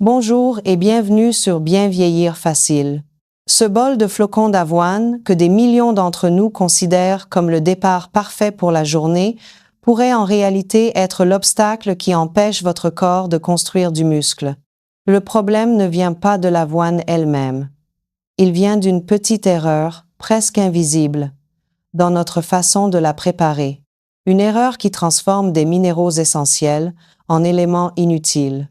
Bonjour et bienvenue sur Bien vieillir facile. Ce bol de flocons d'avoine, que des millions d'entre nous considèrent comme le départ parfait pour la journée, pourrait en réalité être l'obstacle qui empêche votre corps de construire du muscle. Le problème ne vient pas de l'avoine elle-même. Il vient d'une petite erreur, presque invisible, dans notre façon de la préparer. Une erreur qui transforme des minéraux essentiels en éléments inutiles.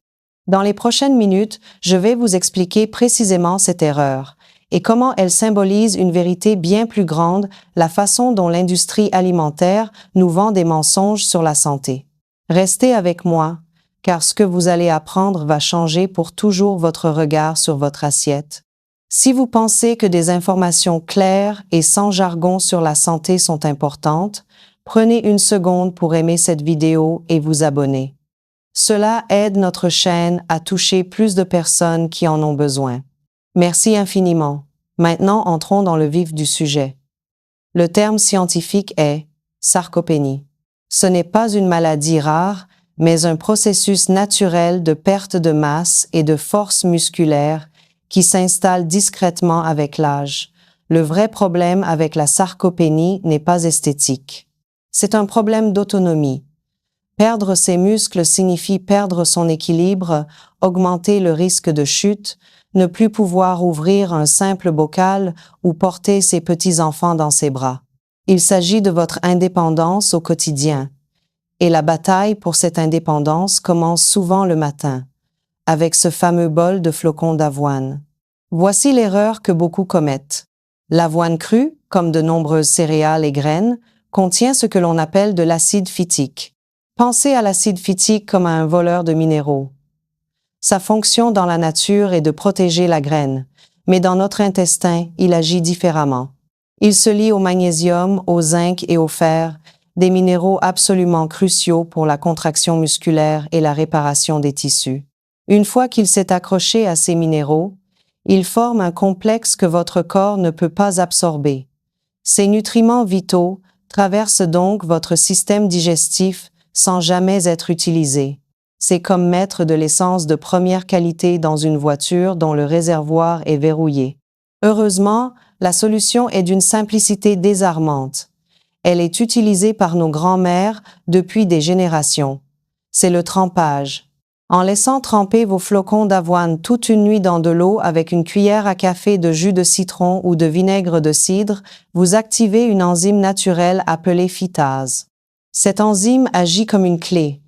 Dans les prochaines minutes, je vais vous expliquer précisément cette erreur et comment elle symbolise une vérité bien plus grande, la façon dont l'industrie alimentaire nous vend des mensonges sur la santé. Restez avec moi, car ce que vous allez apprendre va changer pour toujours votre regard sur votre assiette. Si vous pensez que des informations claires et sans jargon sur la santé sont importantes, prenez une seconde pour aimer cette vidéo et vous abonner. Cela aide notre chaîne à toucher plus de personnes qui en ont besoin. Merci infiniment. Maintenant, entrons dans le vif du sujet. Le terme scientifique est sarcopénie. Ce n'est pas une maladie rare, mais un processus naturel de perte de masse et de force musculaire qui s'installe discrètement avec l'âge. Le vrai problème avec la sarcopénie n'est pas esthétique. C'est un problème d'autonomie. Perdre ses muscles signifie perdre son équilibre, augmenter le risque de chute, ne plus pouvoir ouvrir un simple bocal ou porter ses petits-enfants dans ses bras. Il s'agit de votre indépendance au quotidien. Et la bataille pour cette indépendance commence souvent le matin, avec ce fameux bol de flocons d'avoine. Voici l'erreur que beaucoup commettent. L'avoine crue, comme de nombreuses céréales et graines, contient ce que l'on appelle de l'acide phytique. Pensez à l'acide phytique comme à un voleur de minéraux. Sa fonction dans la nature est de protéger la graine, mais dans notre intestin, il agit différemment. Il se lie au magnésium, au zinc et au fer, des minéraux absolument cruciaux pour la contraction musculaire et la réparation des tissus. Une fois qu'il s'est accroché à ces minéraux, il forme un complexe que votre corps ne peut pas absorber. Ces nutriments vitaux traversent donc votre système digestif sans jamais être utilisés. C'est comme mettre de l'essence de première qualité dans une voiture dont le réservoir est verrouillé. Heureusement, la solution est d'une simplicité désarmante. Elle est utilisée par nos grands-mères depuis des générations. C'est le trempage. En laissant tremper vos flocons d'avoine toute une nuit dans de l'eau avec une cuillère à café de jus de citron ou de vinaigre de cidre, vous activez une enzyme naturelle appelée phytase. Cette enzyme agit comme une clé.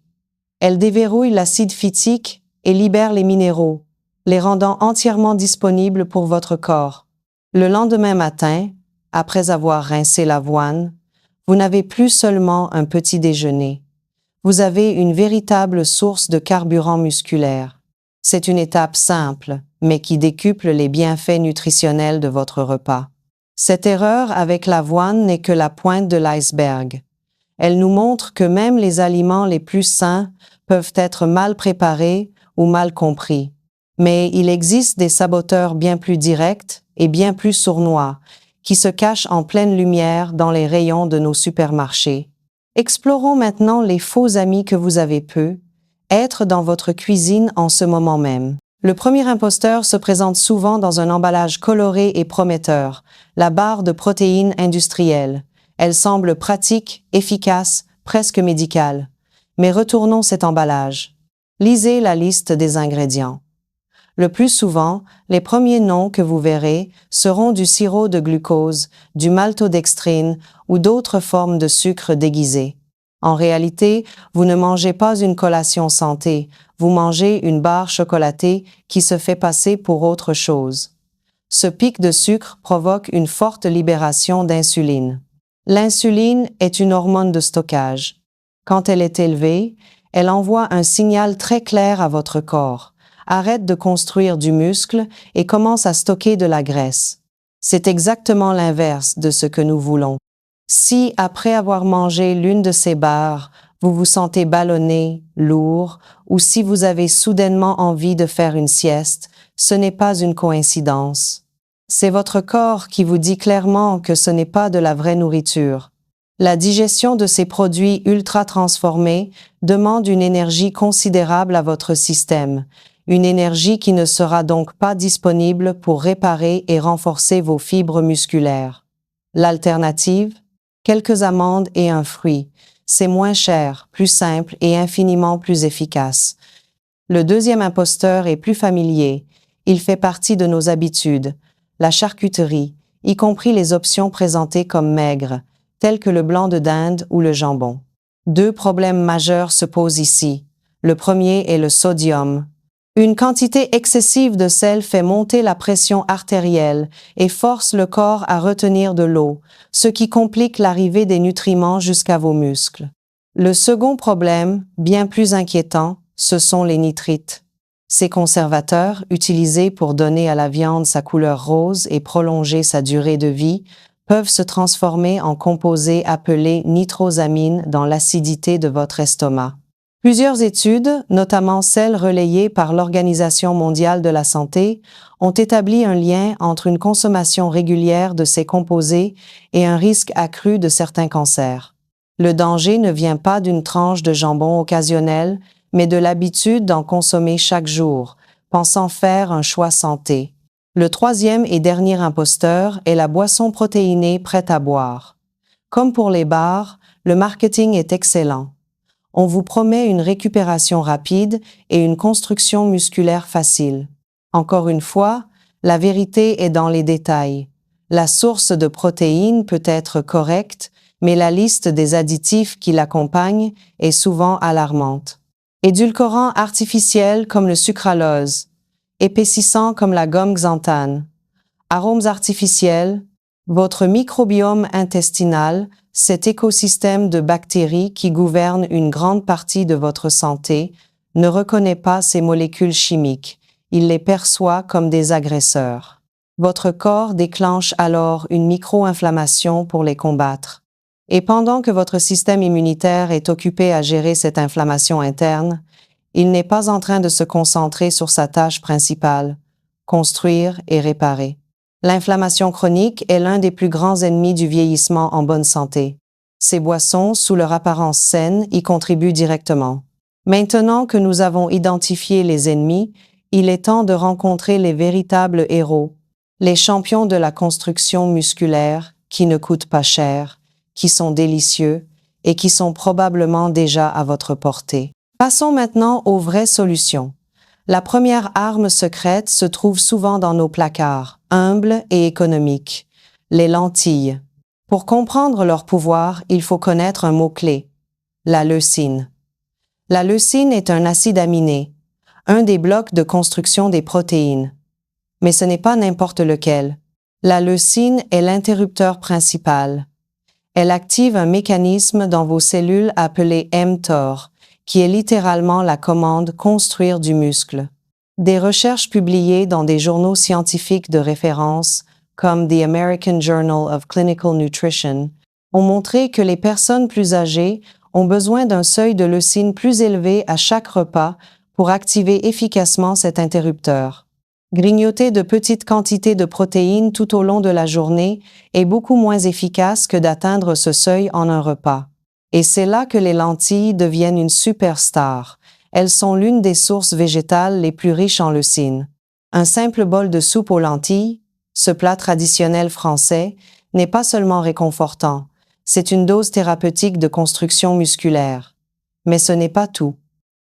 Elle déverrouille l'acide phytique et libère les minéraux, les rendant entièrement disponibles pour votre corps. Le lendemain matin, après avoir rincé l'avoine, vous n'avez plus seulement un petit déjeuner. Vous avez une véritable source de carburant musculaire. C'est une étape simple, mais qui décuple les bienfaits nutritionnels de votre repas. Cette erreur avec l'avoine n'est que la pointe de l'iceberg. Elle nous montre que même les aliments les plus sains peuvent être mal préparés ou mal compris. Mais il existe des saboteurs bien plus directs et bien plus sournois, qui se cachent en pleine lumière dans les rayons de nos supermarchés. Explorons maintenant les faux amis que vous avez peu être dans votre cuisine en ce moment même. Le premier imposteur se présente souvent dans un emballage coloré et prometteur, la barre de protéines industrielles. Elle semble pratique, efficace, presque médicale. Mais retournons cet emballage. Lisez la liste des ingrédients. Le plus souvent, les premiers noms que vous verrez seront du sirop de glucose, du maltodextrine ou d'autres formes de sucre déguisées. En réalité, vous ne mangez pas une collation santé, vous mangez une barre chocolatée qui se fait passer pour autre chose. Ce pic de sucre provoque une forte libération d'insuline. L'insuline est une hormone de stockage. Quand elle est élevée, elle envoie un signal très clair à votre corps. Arrête de construire du muscle et commence à stocker de la graisse. C'est exactement l'inverse de ce que nous voulons. Si, après avoir mangé l'une de ces barres, vous vous sentez ballonné, lourd, ou si vous avez soudainement envie de faire une sieste, ce n'est pas une coïncidence. C'est votre corps qui vous dit clairement que ce n'est pas de la vraie nourriture. La digestion de ces produits ultra transformés demande une énergie considérable à votre système, une énergie qui ne sera donc pas disponible pour réparer et renforcer vos fibres musculaires. L'alternative? Quelques amandes et un fruit. C'est moins cher, plus simple et infiniment plus efficace. Le deuxième imposteur est plus familier. Il fait partie de nos habitudes. La charcuterie, y compris les options présentées comme maigres, telles que le blanc de dinde ou le jambon. Deux problèmes majeurs se posent ici. Le premier est le sodium. Une quantité excessive de sel fait monter la pression artérielle et force le corps à retenir de l'eau, ce qui complique l'arrivée des nutriments jusqu'à vos muscles. Le second problème, bien plus inquiétant, ce sont les nitrites. Ces conservateurs, utilisés pour donner à la viande sa couleur rose et prolonger sa durée de vie, peuvent se transformer en composés appelés nitrosamines dans l'acidité de votre estomac. Plusieurs études, notamment celles relayées par l'Organisation mondiale de la santé, ont établi un lien entre une consommation régulière de ces composés et un risque accru de certains cancers. Le danger ne vient pas d'une tranche de jambon occasionnelle, mais de l'habitude d'en consommer chaque jour, pensant faire un choix santé. Le troisième et dernier imposteur est la boisson protéinée prête à boire. Comme pour les bars, le marketing est excellent. On vous promet une récupération rapide et une construction musculaire facile. Encore une fois, la vérité est dans les détails. La source de protéines peut être correcte, mais la liste des additifs qui l'accompagnent est souvent alarmante. Édulcorants artificiels comme le sucralose, épaississants comme la gomme xanthane, arômes artificiels, votre microbiome intestinal, cet écosystème de bactéries qui gouverne une grande partie de votre santé, ne reconnaît pas ces molécules chimiques, il les perçoit comme des agresseurs. Votre corps déclenche alors une micro-inflammation pour les combattre. Et pendant que votre système immunitaire est occupé à gérer cette inflammation interne, il n'est pas en train de se concentrer sur sa tâche principale, construire et réparer. L'inflammation chronique est l'un des plus grands ennemis du vieillissement en bonne santé. Ces boissons, sous leur apparence saine, y contribuent directement. Maintenant que nous avons identifié les ennemis, il est temps de rencontrer les véritables héros, les champions de la construction musculaire qui ne coûtent pas cher, qui sont délicieux et qui sont probablement déjà à votre portée. Passons maintenant aux vraies solutions. La première arme secrète se trouve souvent dans nos placards, humbles et économiques, les lentilles. Pour comprendre leur pouvoir, il faut connaître un mot-clé, la leucine. La leucine est un acide aminé, un des blocs de construction des protéines. Mais ce n'est pas n'importe lequel. La leucine est l'interrupteur principal. Elle active un mécanisme dans vos cellules appelé mTOR, qui est littéralement la commande « construire du muscle ». Des recherches publiées dans des journaux scientifiques de référence, comme The American Journal of Clinical Nutrition, ont montré que les personnes plus âgées ont besoin d'un seuil de leucine plus élevé à chaque repas pour activer efficacement cet interrupteur. Grignoter de petites quantités de protéines tout au long de la journée est beaucoup moins efficace que d'atteindre ce seuil en un repas. Et c'est là que les lentilles deviennent une superstar. Elles sont l'une des sources végétales les plus riches en leucine. Un simple bol de soupe aux lentilles, ce plat traditionnel français, n'est pas seulement réconfortant, c'est une dose thérapeutique de construction musculaire. Mais ce n'est pas tout.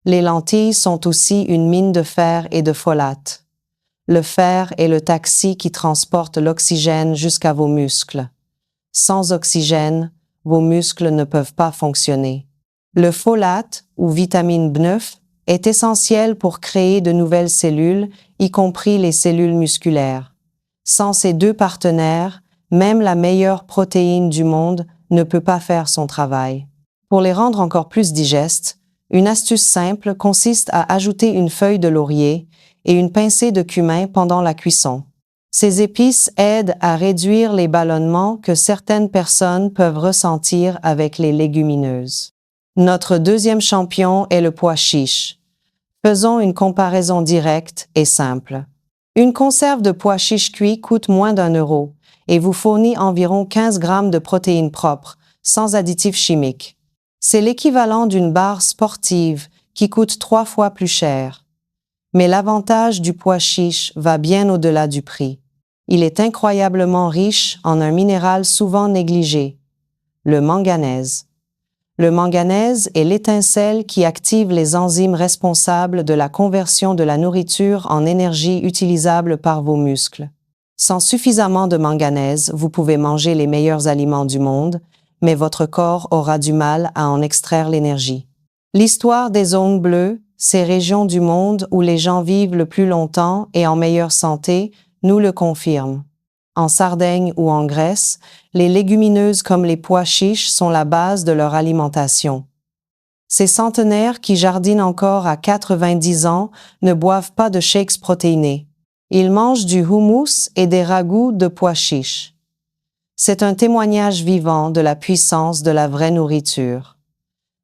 Les lentilles sont aussi une mine de fer et de folate. Le fer est le taxi qui transporte l'oxygène jusqu'à vos muscles. Sans oxygène, vos muscles ne peuvent pas fonctionner. Le folate, ou vitamine B9, est essentiel pour créer de nouvelles cellules, y compris les cellules musculaires. Sans ces deux partenaires, même la meilleure protéine du monde ne peut pas faire son travail. Pour les rendre encore plus digestes, une astuce simple consiste à ajouter une feuille de laurier et une pincée de cumin pendant la cuisson. Ces épices aident à réduire les ballonnements que certaines personnes peuvent ressentir avec les légumineuses. Notre deuxième champion est le pois chiche. Faisons une comparaison directe et simple. Une conserve de pois chiches cuits coûte moins d'1 € et vous fournit environ 15 grammes de protéines propres, sans additifs chimiques. C'est l'équivalent d'une barre sportive qui coûte 3 fois plus cher. Mais l'avantage du pois chiche va bien au-delà du prix. Il est incroyablement riche en un minéral souvent négligé, le manganèse. Le manganèse est l'étincelle qui active les enzymes responsables de la conversion de la nourriture en énergie utilisable par vos muscles. Sans suffisamment de manganèse, vous pouvez manger les meilleurs aliments du monde, mais votre corps aura du mal à en extraire l'énergie. L'histoire des zones bleues, ces régions du monde où les gens vivent le plus longtemps et en meilleure santé, nous le confirme. En Sardaigne ou en Grèce, les légumineuses comme les pois chiches sont la base de leur alimentation. Ces centenaires qui jardinent encore à 90 ans ne boivent pas de shakes protéinés. Ils mangent du houmous et des ragoûts de pois chiches. C'est un témoignage vivant de la puissance de la vraie nourriture.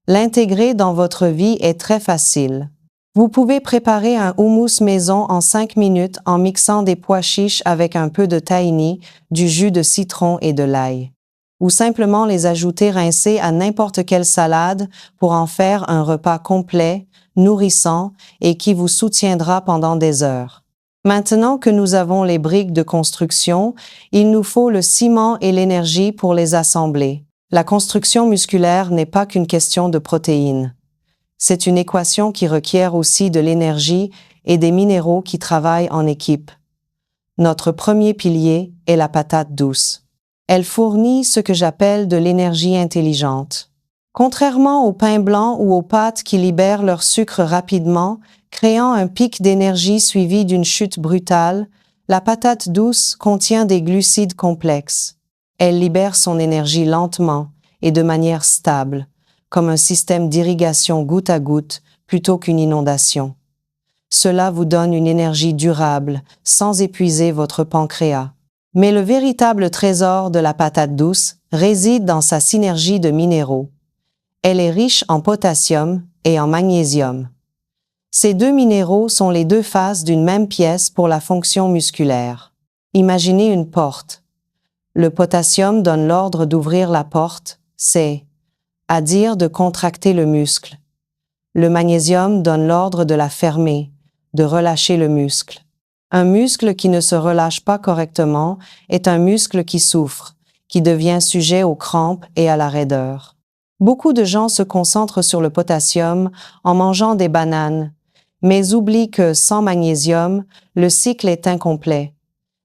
L'intégrer dans votre vie est très facile. Vous pouvez préparer un houmous maison en 5 minutes en mixant des pois chiches avec un peu de tahini, du jus de citron et de l'ail. Ou simplement les ajouter rincés à n'importe quelle salade pour en faire un repas complet, nourrissant et qui vous soutiendra pendant des heures. Maintenant que nous avons les briques de construction, il nous faut le ciment et l'énergie pour les assembler. La construction musculaire n'est pas qu'une question de protéines. C'est une équation qui requiert aussi de l'énergie et des minéraux qui travaillent en équipe. Notre premier pilier est la patate douce. Elle fournit ce que j'appelle de l'énergie intelligente. Contrairement au pain blanc ou aux pâtes qui libèrent leur sucre rapidement, créant un pic d'énergie suivi d'une chute brutale, la patate douce contient des glucides complexes. Elle libère son énergie lentement et de manière stable, comme un système d'irrigation goutte à goutte plutôt qu'une inondation. Cela vous donne une énergie durable, sans épuiser votre pancréas. Mais le véritable trésor de la patate douce réside dans sa synergie de minéraux. Elle est riche en potassium et en magnésium. Ces deux minéraux sont les deux faces d'une même pièce pour la fonction musculaire. Imaginez une porte. Le potassium donne l'ordre d'ouvrir la porte, c'est-à-dire de contracter le muscle. Le magnésium donne l'ordre de la fermer, de relâcher le muscle. Un muscle qui ne se relâche pas correctement est un muscle qui souffre, qui devient sujet aux crampes et à la raideur. Beaucoup de gens se concentrent sur le potassium en mangeant des bananes, mais oublient que sans magnésium, le cycle est incomplet.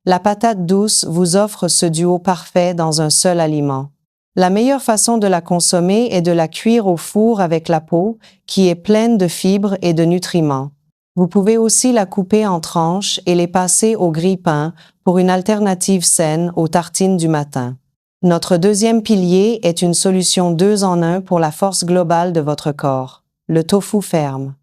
La patate douce vous offre ce duo parfait dans un seul aliment. La meilleure façon de la consommer est de la cuire au four avec la peau, qui est pleine de fibres et de nutriments. Vous pouvez aussi la couper en tranches et les passer au grille-pain pour une alternative saine aux tartines du matin. Notre deuxième pilier est une solution 2 en 1 pour la force globale de votre corps, le tofu ferme.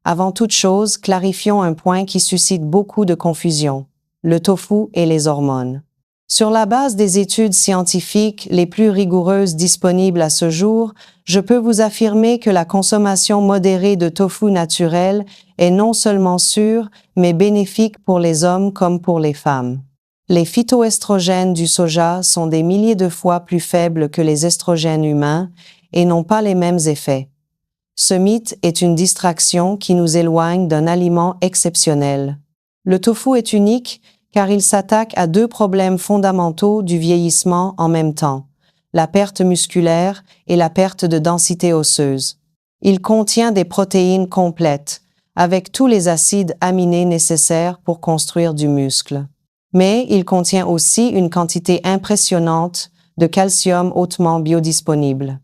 Avant toute chose, clarifions un point qui suscite beaucoup de confusion, le tofu et les hormones. Sur la base des études scientifiques les plus rigoureuses disponibles à ce jour, je peux vous affirmer que la consommation modérée de tofu naturel est non seulement sûre, mais bénéfique pour les hommes comme pour les femmes. Les phytoestrogènes du soja sont des milliers de fois plus faibles que les estrogènes humains et n'ont pas les mêmes effets. Ce mythe est une distraction qui nous éloigne d'un aliment exceptionnel. Le tofu est unique car il s'attaque à 2 problèmes fondamentaux du vieillissement en même temps, la perte musculaire et la perte de densité osseuse. Il contient des protéines complètes, avec tous les acides aminés nécessaires pour construire du muscle. Mais il contient aussi une quantité impressionnante de calcium hautement biodisponible.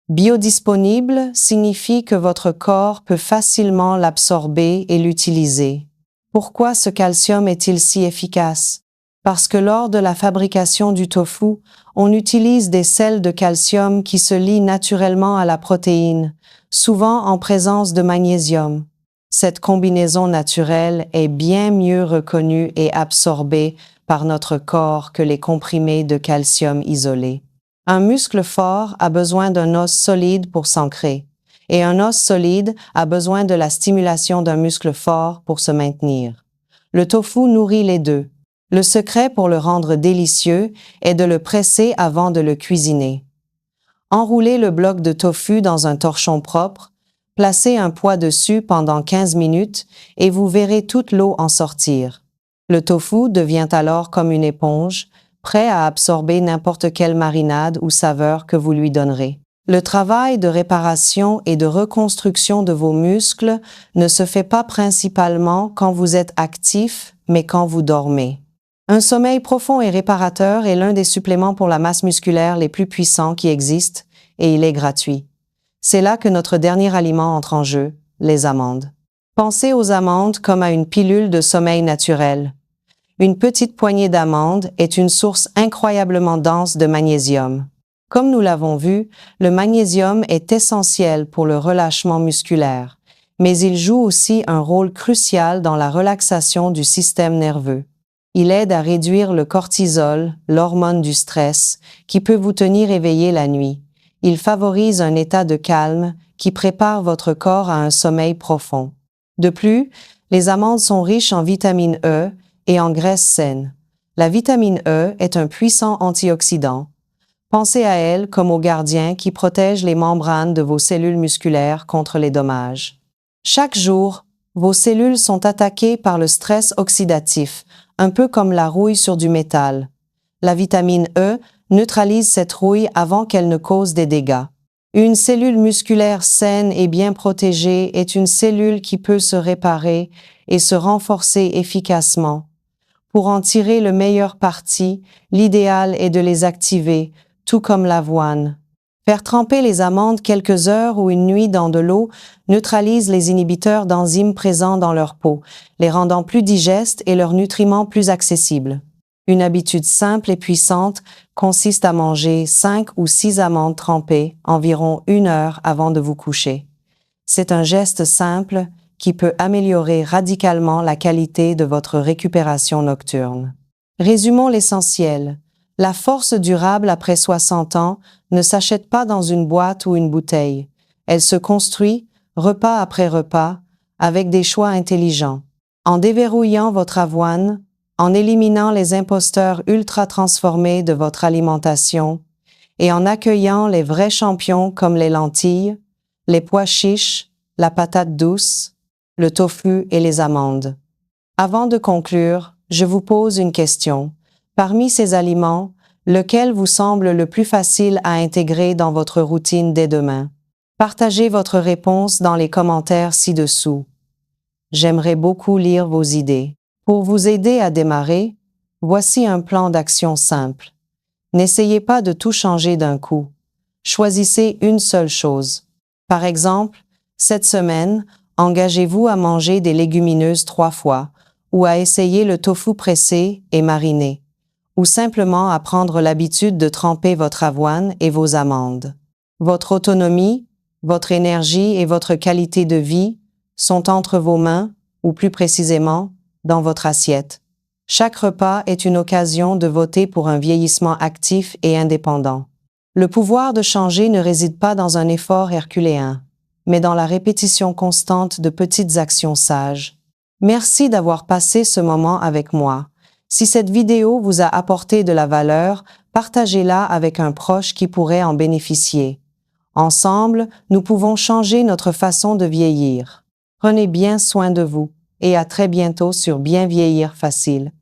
Biodisponible signifie que votre corps peut facilement l'absorber et l'utiliser. Pourquoi ce calcium est-il si efficace? Parce que lors de la fabrication du tofu, on utilise des sels de calcium qui se lient naturellement à la protéine, souvent en présence de magnésium. Cette combinaison naturelle est bien mieux reconnue et absorbée par notre corps que les comprimés de calcium isolés. Un muscle fort a besoin d'un os solide pour s'ancrer, et un os solide a besoin de la stimulation d'un muscle fort pour se maintenir. Le tofu nourrit les deux. Le secret pour le rendre délicieux est de le presser avant de le cuisiner. Enroulez le bloc de tofu dans un torchon propre, Placez un poids dessus pendant 15 minutes et vous verrez toute l'eau en sortir. Le tofu devient alors comme une éponge, prêt à absorber n'importe quelle marinade ou saveur que vous lui donnerez. Le travail de réparation et de reconstruction de vos muscles ne se fait pas principalement quand vous êtes actif, mais quand vous dormez. Un sommeil profond et réparateur est l'un des suppléments pour la masse musculaire les plus puissants qui existent, et il est gratuit. C'est là que notre dernier aliment entre en jeu, les amandes. Pensez aux amandes comme à une pilule de sommeil naturel. Une petite poignée d'amandes est une source incroyablement dense de magnésium. Comme nous l'avons vu, le magnésium est essentiel pour le relâchement musculaire, mais il joue aussi un rôle crucial dans la relaxation du système nerveux. Il aide à réduire le cortisol, l'hormone du stress, qui peut vous tenir éveillé la nuit. Il favorise un état de calme qui prépare votre corps à un sommeil profond. De plus, les amandes sont riches en vitamine E et en graisses saines. La vitamine E est un puissant antioxydant. Pensez à elle comme au gardien qui protège les membranes de vos cellules musculaires contre les dommages. Chaque jour, vos cellules sont attaquées par le stress oxydatif, un peu comme la rouille sur du métal. La vitamine E neutralise cette rouille avant qu'elle ne cause des dégâts. Une cellule musculaire saine et bien protégée est une cellule qui peut se réparer et se renforcer efficacement. Pour en tirer le meilleur parti, l'idéal est de les activer, tout comme l'avoine. Faire tremper les amandes quelques heures ou une nuit dans de l'eau neutralise les inhibiteurs d'enzymes présents dans leur peau, les rendant plus digestes et leurs nutriments plus accessibles. Une habitude simple et puissante consiste à manger 5 ou 6 amandes trempées environ 1 heure avant de vous coucher. C'est un geste simple qui peut améliorer radicalement la qualité de votre récupération nocturne. Résumons l'essentiel. La force durable après 60 ans ne s'achète pas dans une boîte ou une bouteille. Elle se construit, repas après repas, avec des choix intelligents. En déverrouillant votre avoine, en éliminant les imposteurs ultra transformés de votre alimentation et en accueillant les vrais champions comme les lentilles, les pois chiches, la patate douce, le tofu et les amandes. Avant de conclure, je vous pose une question. Parmi ces aliments, lequel vous semble le plus facile à intégrer dans votre routine dès demain? Partagez votre réponse dans les commentaires ci-dessous. J'aimerais beaucoup lire vos idées. Pour vous aider à démarrer, voici un plan d'action simple. N'essayez pas de tout changer d'un coup. Choisissez une seule chose. Par exemple, cette semaine, engagez-vous à manger des légumineuses 3 fois, ou à essayer le tofu pressé et mariné, ou simplement à prendre l'habitude de tremper votre avoine et vos amandes. Votre autonomie, votre énergie et votre qualité de vie sont entre vos mains, ou plus précisément, dans votre assiette. Chaque repas est une occasion de voter pour un vieillissement actif et indépendant. Le pouvoir de changer ne réside pas dans un effort herculéen, mais dans la répétition constante de petites actions sages. Merci d'avoir passé ce moment avec moi. Si cette vidéo vous a apporté de la valeur, partagez-la avec un proche qui pourrait en bénéficier. Ensemble, nous pouvons changer notre façon de vieillir. Prenez bien soin de vous et à très bientôt sur Bien vieillir facile.